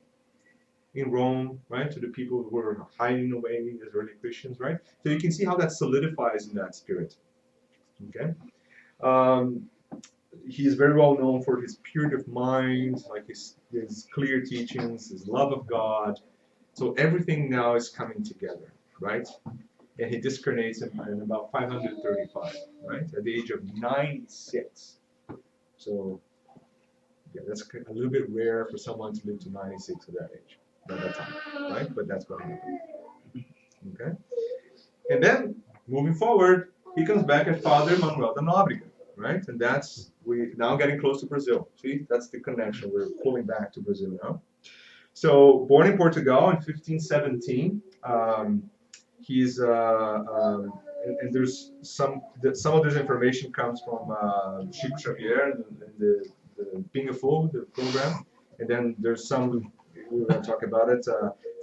in Rome, right, to the people who were hiding away as early Christians, right? So you can see how that solidifies in that spirit. Okay, he is very well known for his purity of mind, like his clear teachings, his love of God. So everything now is coming together, right? And he discarnates in about 535, right, at the age of 96. So yeah, that's a little bit rare for someone to live to 96 at that age, at that time, right? But that's what happened. Okay, and then moving forward, he comes back as Father Manuel da Nóbrega, right? And that's we now getting close to Brazil. See, that's the connection. We're pulling back to Brazil now. So born in Portugal in 1517. He's and there's some of this information comes from Chico Xavier and the Pinga Fogo, the program, and then there's some we will talk about it.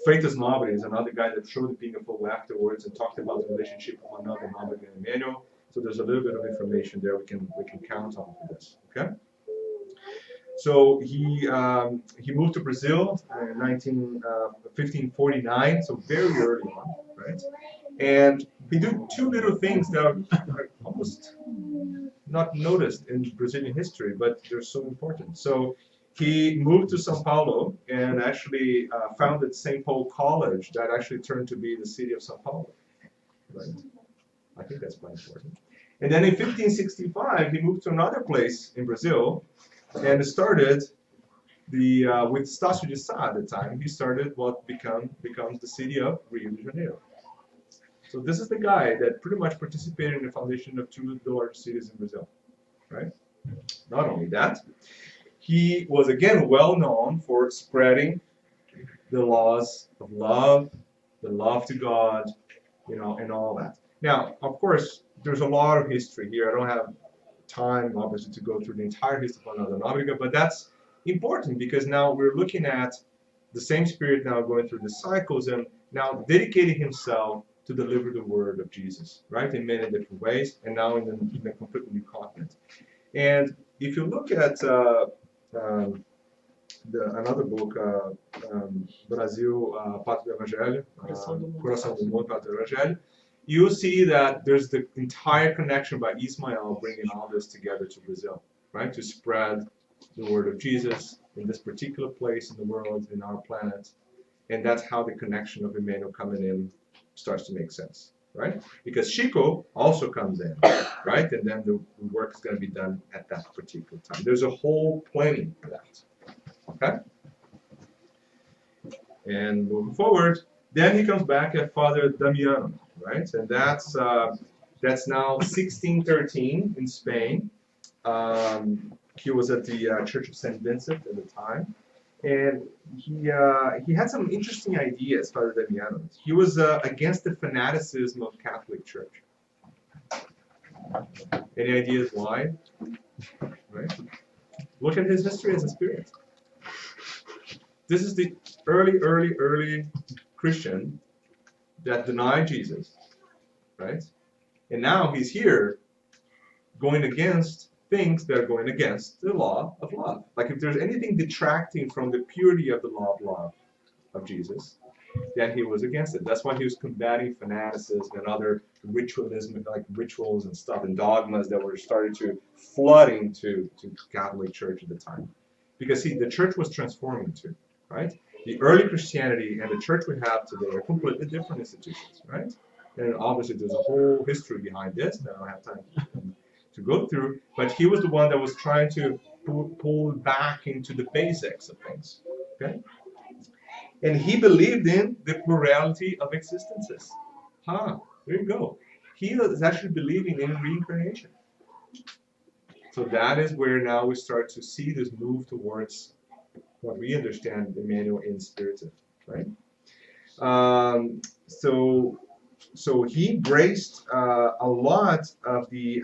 Freitas Nobre is another guy that showed the Pinga Fogo afterwards and talked about the relationship of another Nobre and Emmanuel. So there's a little bit of information there we can count on for this. Okay. So he moved to Brazil in 1549, so very early on, right? And he did two little things that are almost not noticed in Brazilian history, but they're so important. So he moved to São Paulo and actually founded St. Paul College that actually turned to be the city of São Paulo, right? I think that's quite important. And then in 1565, he moved to another place in Brazil and started with Estácio de Sá at the time, he started what becomes the city of Rio de Janeiro. So this is the guy that pretty much participated in the foundation of two of the largest cities in Brazil, right? Not only that, he was again well known for spreading the laws of love, the love to God, and all that. Now, of course, there's a lot of history here. I don't have time, obviously, to go through the entire history of Manuel da Nóbrega, but that's important because now we're looking at the same spirit now going through the cycles and now dedicating himself to deliver the word of Jesus, right, in many different ways, and now in a completely new continent. And if you look at another book, Brasil, Pátria do Evangelho, Coração do Mundo, Pátria do Evangelho, you'll see that there's the entire connection by Ismael bringing all this together to Brazil, right, to spread the word of Jesus in this particular place in the world, in our planet. And that's how the connection of Emmanuel coming in starts to make sense, right? Because Chico also comes in, right? And then the work is going to be done at that particular time. There's a whole planning for that, okay? And moving forward, then he comes back at Father Damiano, right? And that's now 1613 in Spain. He was at the Church of St. Vincent at the time. And he had some interesting ideas, Father Damiano. He was against the fanaticism of Catholic Church. Any ideas why? Right? Look at his history as a spirit. This is the early Christian that denied Jesus, right? And now he's here going against things that are going against the law of love. Like if there's anything detracting from the purity of the law of love of Jesus, then he was against it. That's why he was combating fanaticism and other ritualism, like rituals and stuff and dogmas that were starting to flood into Catholic Church at the time. Because see, the church was transforming too, right? The early Christianity and the church we have today are completely different institutions, right? And obviously there's a whole history behind this that I don't have time to go through, but he was the one that was trying to pull back into the basics of things, okay? And he believed in the plurality of existences. There you go. He is actually believing in reincarnation. So that is where now we start to see this move towards what we understand Emmanuel in Spiritism, right? So so he embraced a lot of the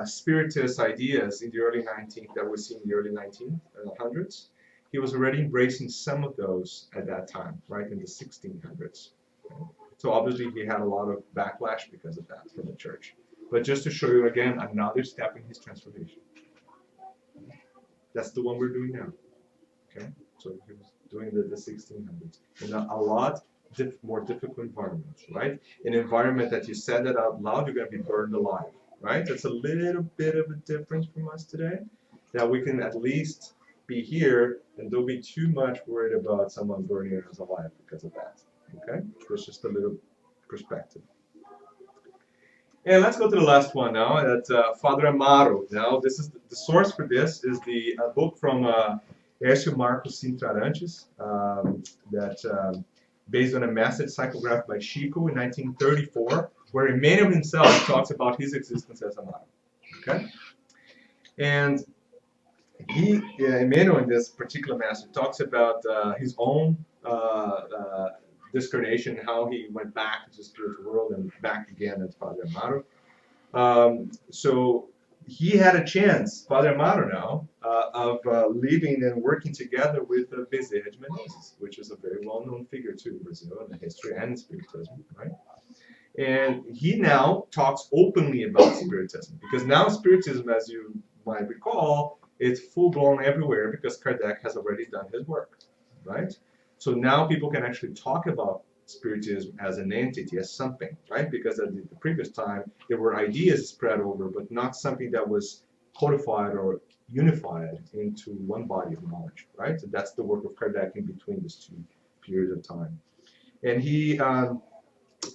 Spiritist ideas in the early 19th that we see in the early 1900s. He was already embracing some of those at that time, right, in the 1600s. Okay? So obviously he had a lot of backlash because of that from the church. But just to show you again, another step in his transformation. That's the one we're doing now. Okay, so he was doing the 1600s in a lot more difficult environment, right? An environment that you said that out loud, you're going to be burned alive, right? That's a little bit of a difference from us today, that we can at least be here and don't be too much worried about someone burning us alive because of that. Okay, there's just a little perspective. And let's go to the last one now. That's Father Amaro. Now, this is the source for this is the book from Ércio Marcos Sintra Arantes, based on a message psychographed by Chico in 1934, where Emmanuel himself talks about his existence as Amaro. Okay, and Emmanuel in this particular message talks about his own discarnation, how he went back to the spiritual world and back again as Father Amaro. So he had a chance, Father Amaro now, of living and working together with Bezerra de Menezes, which is a very well-known figure too in Brazil in the history and in Spiritism, right? And he now talks openly about Spiritism, because now Spiritism, as you might recall, is full-blown everywhere because Kardec has already done his work, right? So now people can actually talk about Spiritism as an entity, as something, right? Because at the previous time, there were ideas spread over, but not something that was codified or unified into one body of knowledge, right? So that's the work of Kardec in between these two periods of time. And he,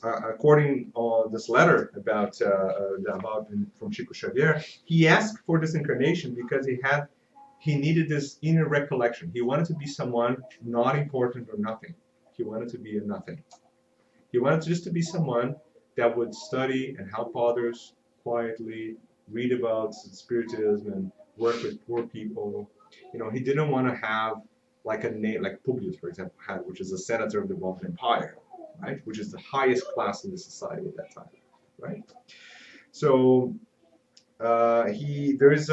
according to this letter about from Chico Xavier, he asked for this incarnation because he needed this inner recollection. He wanted to be someone not important or nothing. He wanted to be a nothing. He wanted just to be someone that would study and help others quietly, read about Spiritism and work with poor people. You know, he didn't want to have like a name, like Publius, for example, had, which is a senator of the Roman Empire, right? Which is the highest class in the society at that time, right? So there's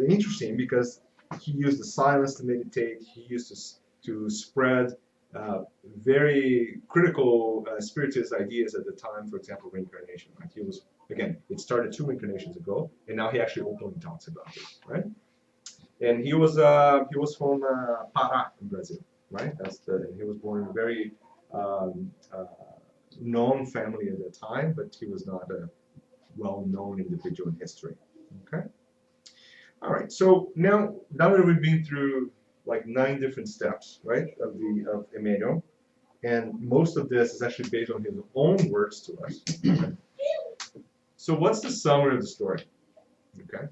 interesting because he used the silence to meditate. He used to spread very critical spiritist ideas at the time. For example, reincarnation. Right? He was it started 2 reincarnations ago, and now he actually openly talks about it. Right? And he was from Pará in Brazil. Right? He was born in a very known family at the time, but he was not a well-known individual in history. Okay. All right. So now that we've been through like 9 different steps, right, of Emmanuel, and most of this is actually based on his own words to us. Okay. So what's the summary of the story? Okay.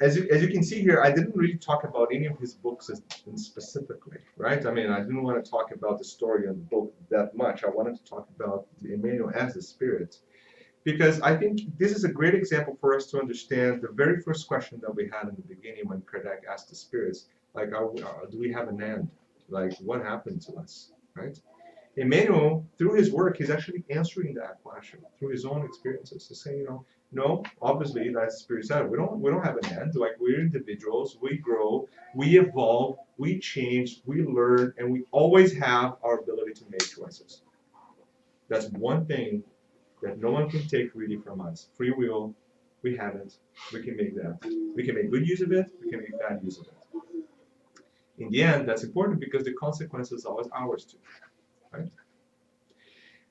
As you can see here, I didn't really talk about any of his books specifically, right? I mean, I didn't want to talk about the story of the book that much. I wanted to talk about Emmanuel as a spirit, because I think this is a great example for us to understand the very first question that we had in the beginning when Kardec asked the spirits, like, do we have an end? Like, what happened to us, right? Emmanuel, through his work, he's actually answering that question through his own experiences. He's saying, no, obviously, that's the Spirit said. We don't have an end. Like, we're individuals. We grow. We evolve. We change. We learn, and we always have our ability to make choices. That's one thing that no one can take really from us. Free will, we have it. We can make that. We can make good use of it. We can make bad use of it. In the end, that's important because the consequences are always ours too. Right?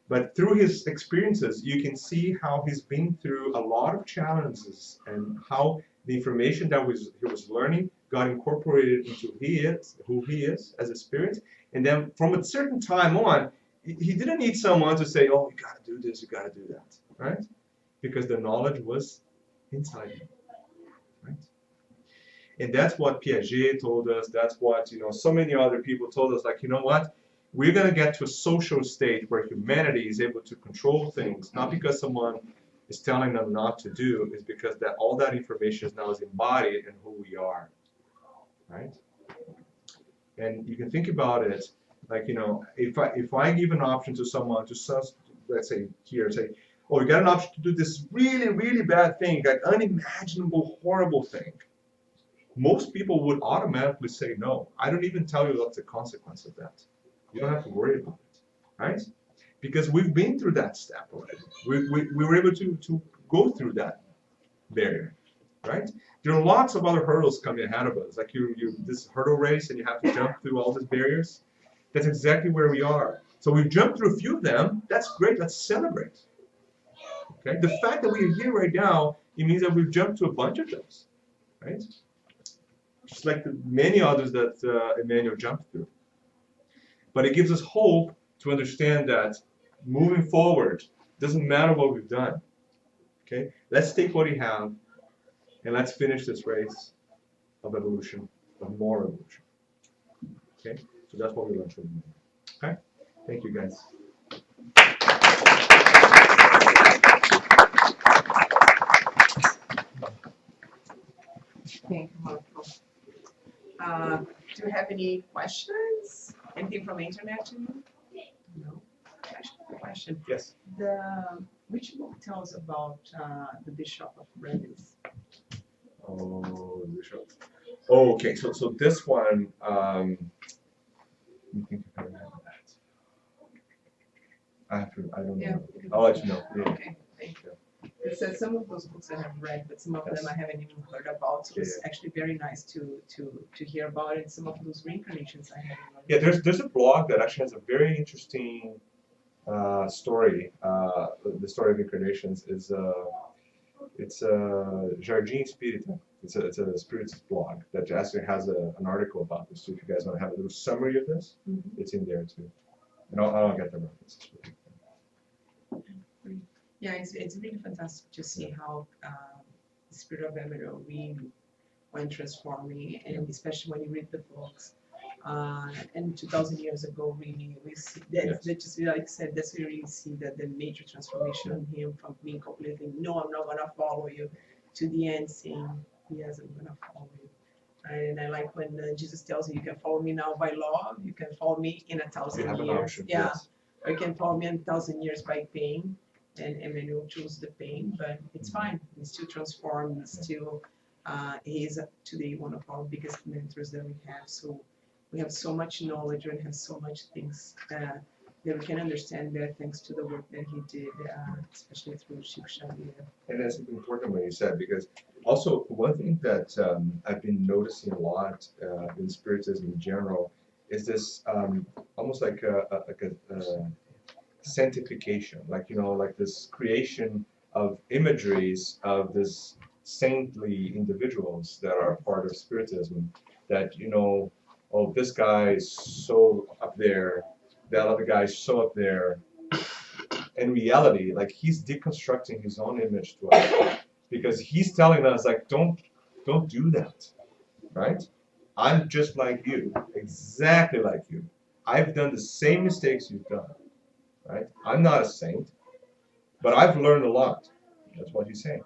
But through his experiences, you can see how he's been through a lot of challenges and how the information that he was learning got incorporated into who he is as a spirit. And then from a certain time on, he didn't need someone to say, oh, you got to do this, you got to do that, right? Because the knowledge was inside him, right? And that's what Piaget told us. That's what, so many other people told us, like, you know what? We're going to get to a social state where humanity is able to control things, not because someone is telling them not to do, is because that all that information is now embodied in who we are, right? And you can think about it. Like, you know, if I give an option to someone let's say here, say, oh, you got an option to do this really, really bad thing, that unimaginable, horrible thing. Most people would automatically say no. I don't even tell you what's the consequence of that. You don't have to worry about it, right? Because we've been through that step already. We were able to go through that barrier, right? There are lots of other hurdles coming ahead of us, like you this hurdle race, and you have to jump through all these barriers. That's exactly where we are. So we've jumped through a few of them. That's great. Let's celebrate. Okay. The fact that we're here right now, it means that we've jumped to a bunch of those, right? Just like the many others that Emmanuel jumped through. But it gives us hope to understand that moving forward, doesn't matter what we've done. Okay. Let's take what we have, and let's finish this race of evolution, of more evolution. Okay. So that's what we learned from Emmanuel. Okay. Thank you, guys. Thank you, Marco. Do you have any questions? Anything from the internet to you? No. Actually, a question. Yes. Which book tells about the Bishop of Rennes? Oh, Bishop. Oh, okay. So this one. Let me think if I remember that. I don't know. I'll let you know. Yeah. Okay, thank you. It says some of those books I have read, but some of them I haven't even heard about. So it's actually very nice to hear about it. Some of those reincarnations I haven't heard. Yeah, there's a blog that actually has a very interesting story. The story of incarnations is it's Jardim Espírita. It's a Spiritist blog that actually has an article about this too. If you guys want to have a little summary of this, it's in there too. And I'll get the references. Yeah, it's really fantastic to see how the spirit of Emmanuel really went transforming, and especially when you read the books. And 2,000 years ago, really, we see that. That just like I said, that's where you really see that the major transformation in him from being completely no, I'm not gonna follow you, to the end saying yes, I'm gonna follow you. And I like when Jesus tells you can follow me now by law, you can follow me in 1,000 years. Option, yeah, yes. or you can follow me in 1,000 years by pain. And Emmanuel chose the pain, but it's fine. He's still transformed. He's still, he is today one of our biggest mentors that we have. So we have so much knowledge and have so much things that we can understand better thanks to the work that he did, especially through Chico Xavier. And that's important what you said, because also one thing that I've been noticing a lot in Spiritism in general is this almost like a sanctification, like like this creation of imageries of this saintly individuals that are part of Spiritism. That oh, this guy is so up there, that other guy is so up there. In reality, like he's deconstructing his own image to us, because he's telling us like don't do that, right? I'm just like you, exactly like you. I've done the same mistakes you've done. Right? I'm not a saint, but I've learned a lot. That's what he's saying.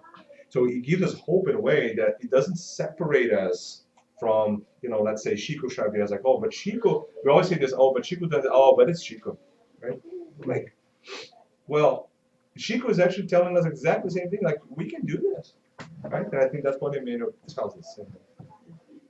So he gives us hope in a way that it doesn't separate us from, let's say Chico Xavier is like, oh, but Chico, we always say this, oh, but Chico does it, oh, but it's Chico, right? Like, well, Chico is actually telling us exactly the same thing, like, we can do this, right? And I think that's what Emmanuel tells us.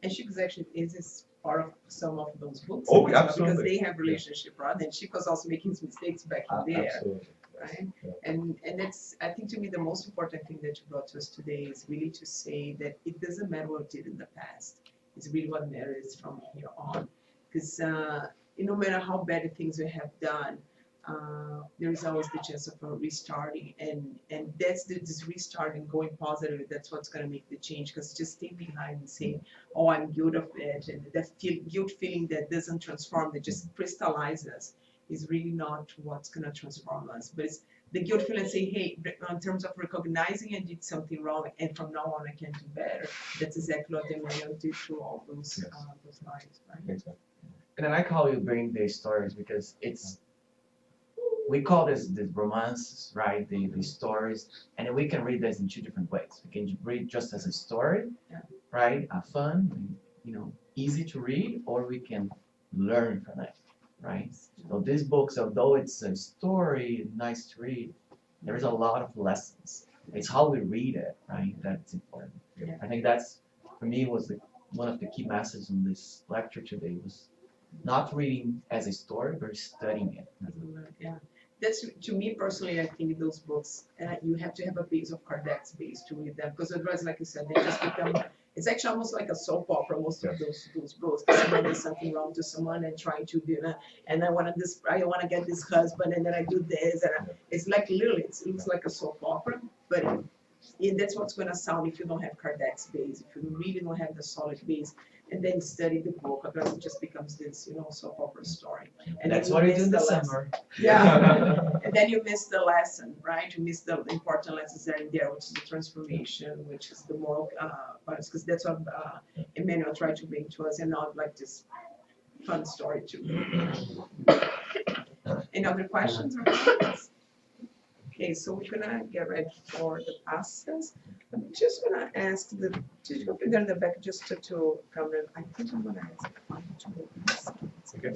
And Chico's actually is part of some of those books. Oh, well, absolutely. because they have relationship, right? And Chico's also making his mistakes back in there. Absolutely. Right? Yeah. And it's, I think to me, the most important thing that you brought to us today is really to say that it doesn't matter what you did in the past. It's really what matters from here on. Because no matter how bad things we have done, there is always the chance of restarting, and that's this restarting, going positive. That's what's going to make the change. Because just staying behind and saying, "Oh, I'm guilty of it," and that guilt feeling that doesn't transform, that just crystallizes, is really not what's going to transform us. But it's the guilt feeling, say, "Hey," in terms of recognizing I did something wrong, and from now on I can do better. That's exactly what Emmanuel did through all those lives, right? Exactly. And then I call you bring these stories because we call this the romances, right? The stories, and we can read this in two different ways. We can read just as a story, right? Fun, easy to read, or we can learn from it, right? So these books, although it's a story, nice to read, there's a lot of lessons. It's how we read it, right? That's important. Yeah. I think that's, for me, was one of the key messages in this lecture today was not reading as a story, but studying it. Yeah, that's to me personally. I think those books, you have to have a base of Kardec's base to read them, because otherwise, like you said, they just become. It's actually almost like a soap opera. Most of those books. Someone does something wrong to someone and trying to do that, and I want to get this husband, and then I do this, and it's like literally, it looks like a soap opera, but. That's what's going to sound if you don't have Kardec's base, if you really don't have the solid base, and then study the book, otherwise it just becomes this, soap opera story. And That's then what you you do miss in the lesson. summer. Yeah, and then you miss the lesson, right? You miss the important lessons that are in there, which is the transformation, which is the moral values, because that's what Emmanuel tried to bring to us, and not like this fun story too. Any other questions or comments? Okay, so we're gonna get ready for the passes. I'm just gonna ask did you figure in the back just to come in? I think I'm gonna ask. Okay.